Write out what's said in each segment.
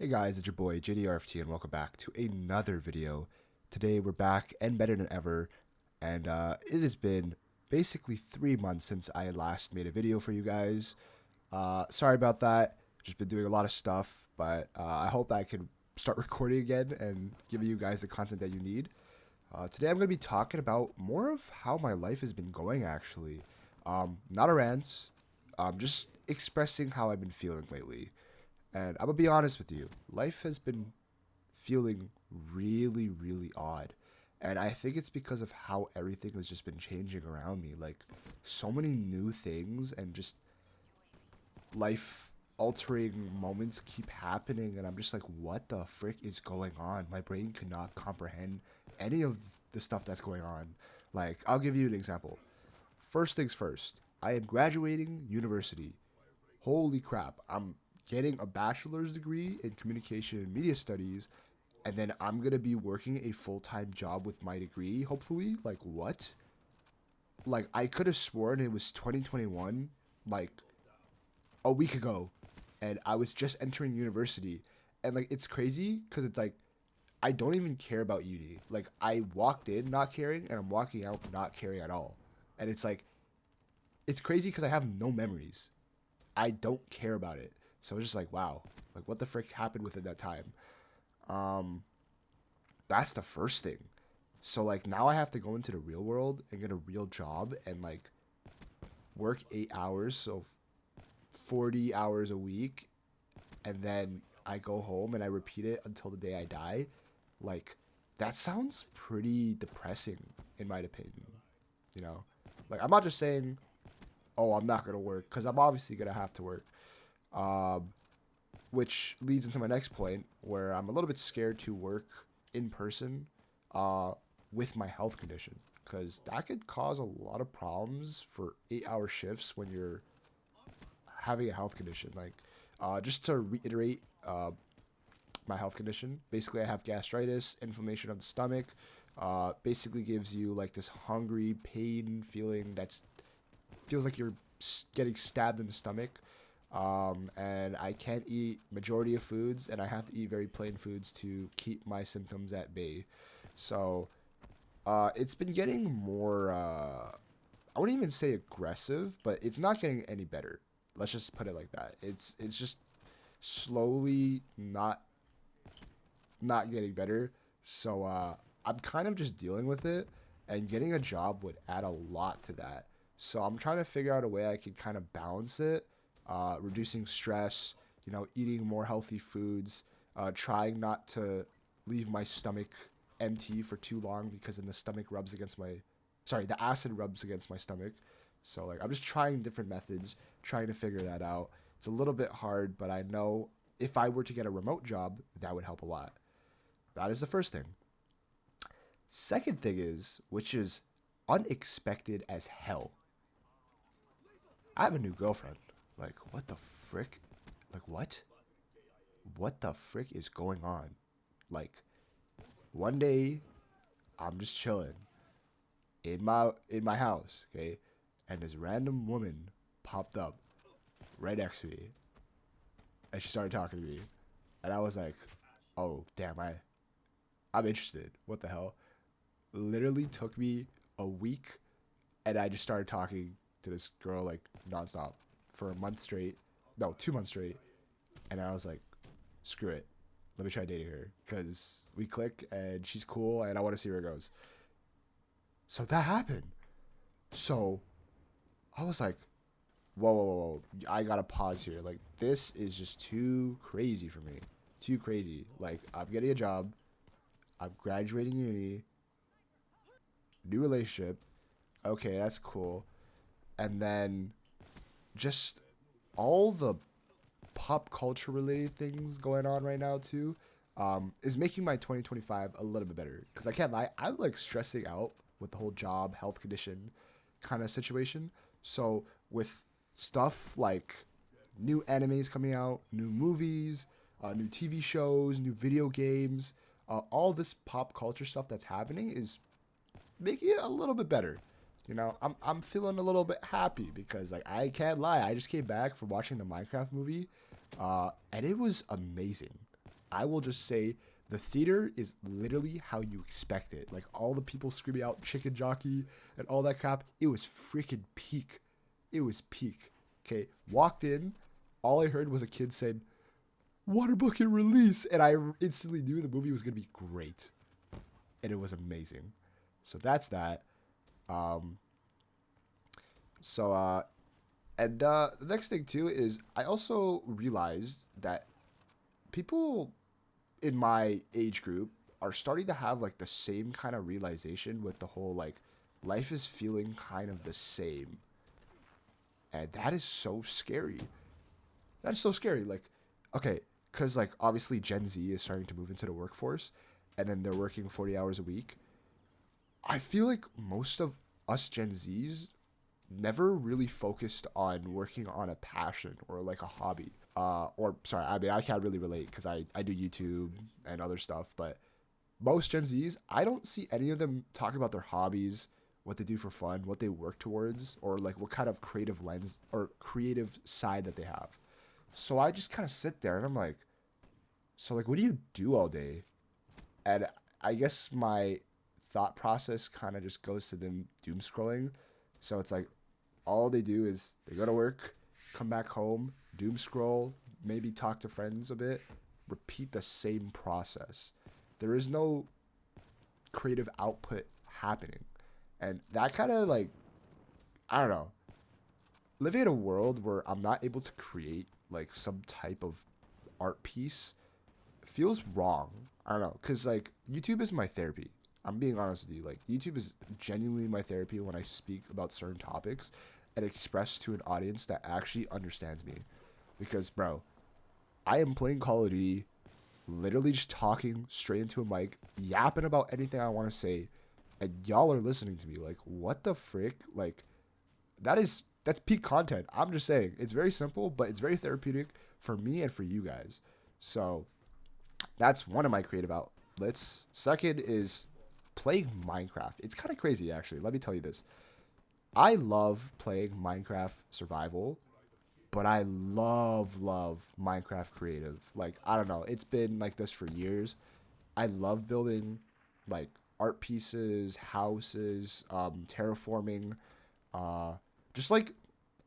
Hey guys, it's your boy JDRFT and welcome back to another video. Today we're back and better than ever, and it has been basically 3 months since I last made a video for you guys. Sorry about that, just been doing a lot of stuff, but I hope I can start recording again and giving you guys the content that you need. Today I'm going to be talking about more of how my life has been going actually. Not a rant, just expressing how I've been feeling lately. And I'm gonna be honest with you, life has been feeling really, really odd. And I think it's because of how everything has just been changing around me. Like, so many new things and just life altering moments keep happening. And I'm just like, what the frick is going on? My brain cannot comprehend any of the stuff that's going on. Like, I'll give you an example. First things first, I am graduating university. Holy crap, I'm getting a bachelor's degree in communication and media studies, and then I'm going to be working a full-time job with my degree, hopefully. Like, what? Like, I could have sworn it was 2021, like, a week ago, and I was just entering university. And, like, it's crazy, because it's like, I don't even care about uni. Like, I walked in not caring, and I'm walking out not caring at all. And it's like, it's crazy because I have no memories. I don't care about it. So it's just like, wow, like what the frick happened within that time? That's the first thing. So like now I have to go into the real world and get a real job and like work 8 hours, so 40 hours a week, and then I go home and I repeat it until the day I die. Like that sounds pretty depressing in my opinion, you know? Like I'm not just saying, oh, I'm not gonna work, because I'm obviously gonna have to work. Which leads into my next point, where I'm a little bit scared to work in person with my health condition, because that could cause a lot of problems for 8-hour shifts when you're having a health condition. Like, just to reiterate, my health condition, basically I have gastritis, inflammation of the stomach, basically gives you like this hungry pain feeling that's feels like you're getting stabbed in the stomach. And I can't eat majority of foods, and I have to eat very plain foods to keep my symptoms at bay. So it's been getting more, I wouldn't even say aggressive, but it's not getting any better. Let's just put it like that. It's just slowly not getting better. So I'm kind of just dealing with it, and getting a job would add a lot to that. So I'm trying to figure out a way I can kind of balance it, reducing stress, eating more healthy foods, trying not to leave my stomach empty for too long, because then the stomach rubs against the acid rubs against my stomach. So like I'm just trying different methods, trying to figure that out. It's a little bit hard, but I know if I were to get a remote job, that would help a lot. That is the first thing. Second thing is, which is unexpected as hell, I have a new girlfriend. Like, what the frick? Like, what? What the frick is going on? Like, one day, I'm just chilling in my house, okay? And this random woman popped up right next to me. And she started talking to me. And I was like, oh, damn, I'm interested. What the hell? Literally took me a week, and I just started talking to this girl like nonstop for a month straight. No, 2 months straight. And I was like, screw it. Let me try dating her, because we click and she's cool and I want to see where it goes. So that happened. So I was like, whoa, whoa, whoa, whoa. I gotta pause here. Like, this is just too crazy for me. Too crazy. Like, I'm getting a job. I'm graduating uni. New relationship. Okay, that's cool. And then just all the pop culture related things going on right now too, is making my 2025 a little bit better, because I can't lie, I'm like stressing out with the whole job health condition kind of situation. So with stuff like new animes coming out, new movies, new TV shows, new video games, all this pop culture stuff that's happening is making it a little bit better. I'm feeling a little bit happy, because like I can't lie, I just came back from watching the Minecraft movie, and it was amazing. I will just say the theater is literally how you expect it. Like all the people screaming out chicken jockey and all that crap. It was freaking peak. It was peak. Okay, walked in. All I heard was a kid saying, "Water bucket release," and I instantly knew the movie was gonna be great, and it was amazing. So that's that. Um. The next thing too is I also realized that people in my age group are starting to have like the same kind of realization with the whole like life is feeling kind of the same, and that is so scary. That's so scary. Like, okay, because like obviously Gen Z is starting to move into the workforce, and then they're working 40 hours a week. I feel like most of us Gen Zs never really focused on working on a passion or like a hobby. Or sorry, I mean I can't really relate because I do YouTube and other stuff, but most Gen Zs, I don't see any of them talk about their hobbies, what they do for fun, what they work towards, or like what kind of creative lens or creative side that they have. So I just kind of sit there and I'm like, so like, what do you do all day? And I guess my thought process kind of just goes to them doom scrolling. So it's like all they do is they go to work, come back home, doom scroll, maybe talk to friends a bit, repeat the same process. There is no creative output happening. And that kind of like, I don't know, living in a world where I'm not able to create like some type of art piece feels wrong. I don't know, because like YouTube is my therapy. I'm being honest with you. Like YouTube is genuinely my therapy when I speak about certain topics and express to an audience that actually understands me. Because bro, I am playing Call of Duty, literally just talking straight into a mic, yapping about anything I want to say, and y'all are listening to me. Like, what the frick? Like, that's peak content. I'm just saying. It's very simple, but it's very therapeutic for me and for you guys. So that's one of my creative outlets. Second is playing Minecraft. It's kind of crazy, actually. Let me tell you this. I love playing Minecraft survival, but I love Minecraft creative. Like, I don't know. It's been like this for years. I love building like art pieces, houses, terraforming, just like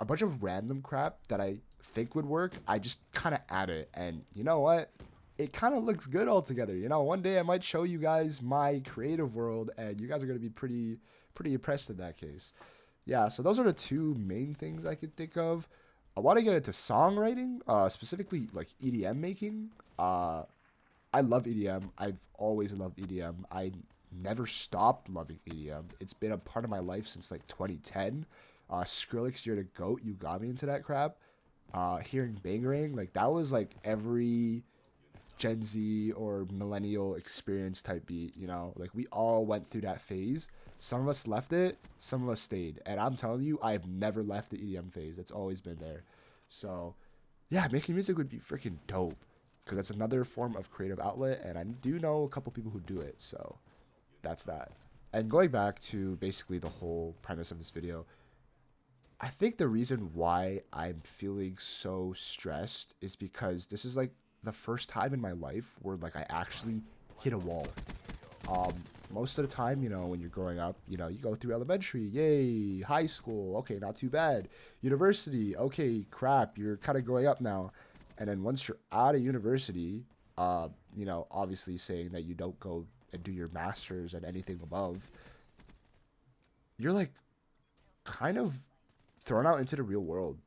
a bunch of random crap that I think would work. I just kind of add it, and you know what? It kind of looks good all together. You know, one day I might show you guys my creative world, and you guys are gonna be pretty impressed in that case. Yeah, so those are the two main things I could think of. I want to get into songwriting, specifically like EDM making. I love EDM. I've always loved EDM. I never stopped loving EDM. It's been a part of my life since like 2010. Skrillex, You're the GOAT. You got me into that crap. Hearing Bangarang, like that was like every Gen Z or millennial experience type beat, you know? Like we all went through that phase. Some of us left it, some of us stayed. And I'm telling you, I've never left the EDM phase. It's always been there. So, yeah, making music would be freaking dope because that's another form of creative outlet, and I do know a couple people who do it. So, that's that. And going back to basically the whole premise of this video, I think the reason why I'm feeling so stressed is because this is like the first time in my life where like I actually hit a wall. Most of the time, you know, when you're growing up, you know, you go through elementary, yay, high school, okay, not too bad. University, okay, crap, you're kind of growing up now. And then once you're out of university, you know, obviously saying that you don't go and do your master's and anything above, you're like kind of thrown out into the real world.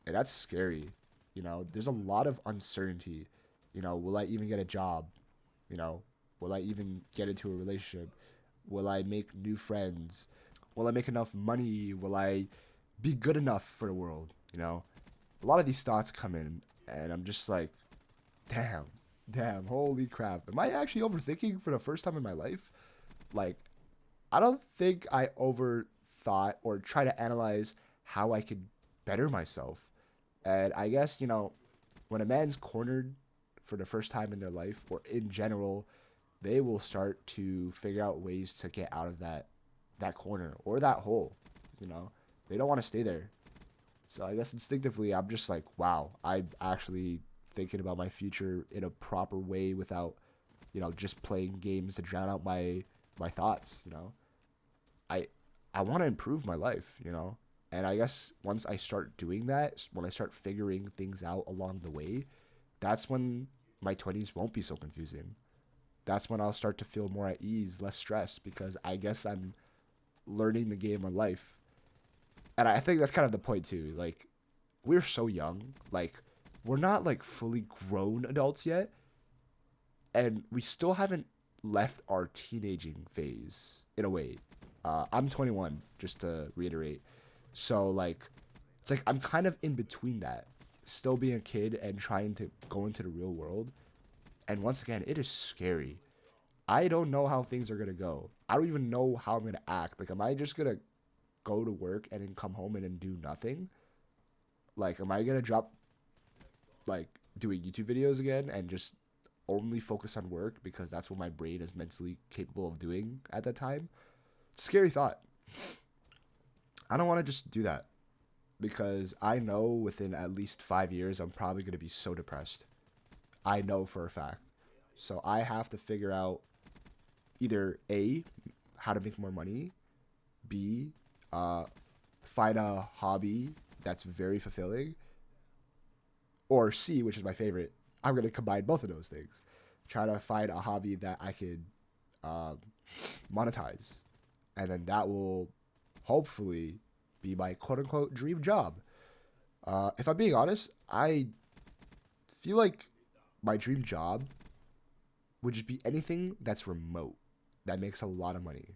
And that's scary. You know, there's a lot of uncertainty. You know, will I even get a job? You know, will I even get into a relationship? Will I make new friends? Will I make enough money? Will I be good enough for the world? You know, a lot of these thoughts come in, and I'm just like, damn, holy crap. Am I actually overthinking for the first time in my life? Like, I don't think I overthought or try to analyze how I could better myself. And I guess, you know, when a man's cornered for the first time in their life or in general, they will start to figure out ways to get out of that corner or that hole. You know, they don't want to stay there. So I guess instinctively, I'm just like, wow, I actually thinking about my future in a proper way without, just playing games to drown out my thoughts. I want to improve my life, and I guess once I start doing that, when I start figuring things out along the way, that's when my 20s won't be so confusing. That's when I'll start to feel more at ease, less stressed, because I guess I'm learning the game of life. And I think that's kind of the point too. Like, we're so young. Like, we're not like fully grown adults yet, and we still haven't left our teenaging phase in a way. I'm 21, just to reiterate. So like, it's like I'm kind of in between that, still being a kid and trying to go into the real world. And once again, it is scary. I don't know how things are gonna go. I don't even know how I'm gonna act. Like, am I just gonna go to work and then come home and then do nothing? Like, am I gonna drop like doing YouTube videos again and just only focus on work because that's what my brain is mentally capable of doing at that time? It's a scary thought. I don't want to just do that because I know within at least 5 years I'm probably going to be so depressed. I know for a fact. So I have to figure out either A, how to make more money, B, find a hobby that's very fulfilling, or C, which is my favorite, I'm going to combine both of those things. Try to find a hobby that I could monetize. And then that will hopefully be my quote-unquote dream job. If I'm being honest, I feel like my dream job would just be anything that's remote, that makes a lot of money.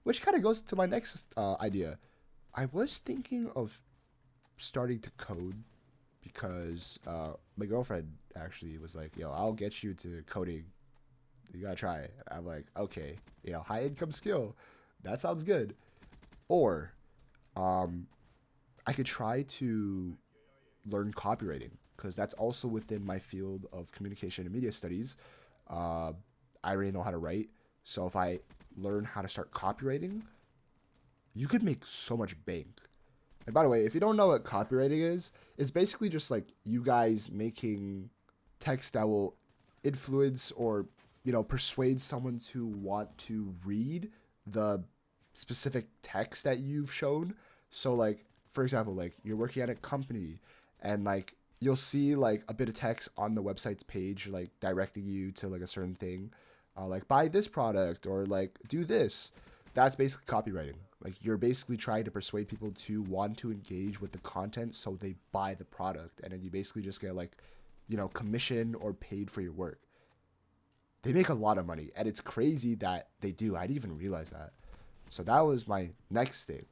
Which kind of goes to my next idea. I was thinking of starting to code because my girlfriend actually was like, yo, I'll get you to coding. You gotta try it. I'm like, okay, high income skill. That sounds good. Or I could try to learn copywriting because that's also within my field of communication and media studies. I already know how to write. So if I learn how to start copywriting, you could make so much bank. And by the way, if you don't know what copywriting is, it's basically just like you guys making text that will influence or, persuade someone to want to read the specific text that you've shown. So like, for example, like you're working at a company and like you'll see like a bit of text on the website's page, like directing you to like a certain thing, like buy this product or like do this. That's basically copywriting. Like you're basically trying to persuade people to want to engage with the content so they buy the product, and then you basically just get like, commission or paid for your work. They make a lot of money, and it's crazy that they do. I didn't even realize that. So that was my next thing.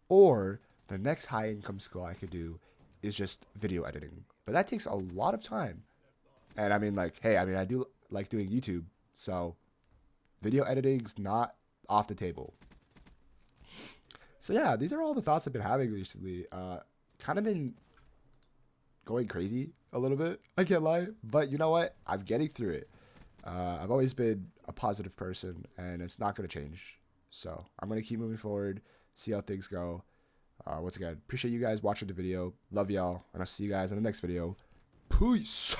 Or the next high income skill I could do is just video editing. But that takes a lot of time. And I mean, like, hey, I do like doing YouTube. So video editing's not off the table. So yeah, these are all the thoughts I've been having recently. Kind of been going crazy a little bit, I can't lie. But you know what? I'm getting through it. I've always been a positive person, and it's not going to change. So I'm going to keep moving forward, see how things go. Once again, appreciate you guys watching the video. Love y'all, and I'll see you guys in the next video. Peace.